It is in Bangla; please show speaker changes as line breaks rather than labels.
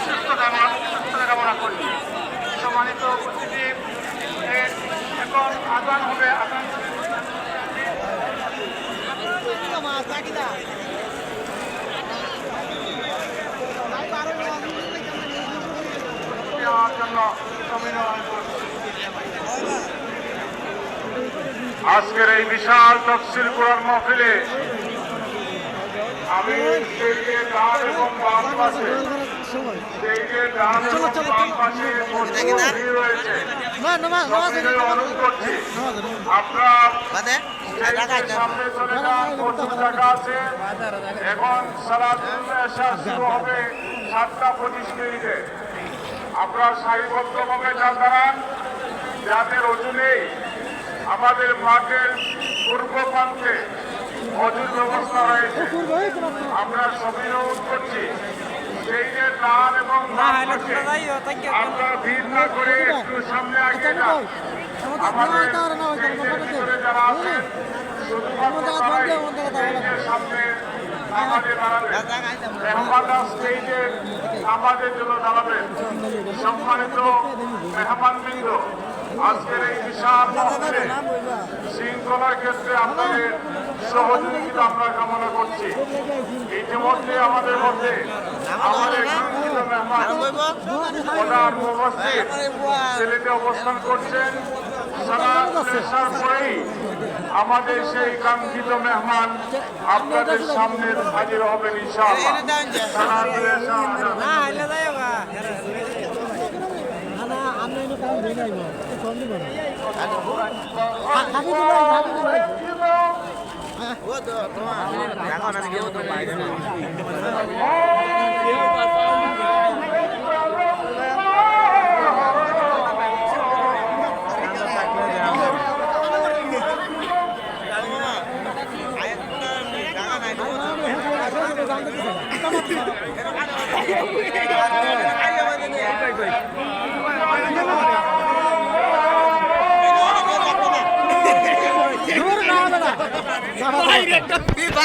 সুস্থতা কামনা করি। সম্মানিত উপস্থিতি, এখন আজান হবে। আজান দেওয়ার জন্য আজকের এই বিশাল তফসিল কোরআন মাহফিলে আমি স্টেজের ডান এবং বাম পাশে রয়েছে অনুরোধ করছি আপনারা সামনে চলে যান। প্রচুর টাকা আছে। এখন সালাতুল ইশা শুরু হবে 7:25 মিনিটে। আপনারা সারিবদ্ধভাবে দাঁড়ান। যাদের অজু নেই আমাদের মাঠের পূর্ব প্রান্তে অজুর ব্যবস্থা রয়েছে। আমরা সবাই অনুরোধ করছি স্টেজের ডান এবং আপনারা ভিড় না করে একটু সামনে আগে যান। আমাদের ভিতরে যারা আছেন শুধুমাত্র স্টেজের সামনে আমাদের দাঁড়াবেন। মেহমানরা স্টেজে আমাদের জন্য দাঁড়াবেন। সম্মানিত মেহমানবৃন্দ, আজকের এই বিশাল মহফিলে শৃঙ্খলার ক্ষেত্রে আপনাদের সহযোগিতা আমরা কামনা করছি। ইতিমধ্যে আমাদের মধ্যে আমাদের কাঙ্ক্ষিত মেহমান প্রধান মুফাসসির সিলেটে অবস্থান করছেন। সালাতুল ইশার পরেই আমাদের সেই কাঙ্ক্ষিত মেহমান আপনাদের সামনে হাজির হবেন ইনশাআল্লাহ। সালাতুল ইশা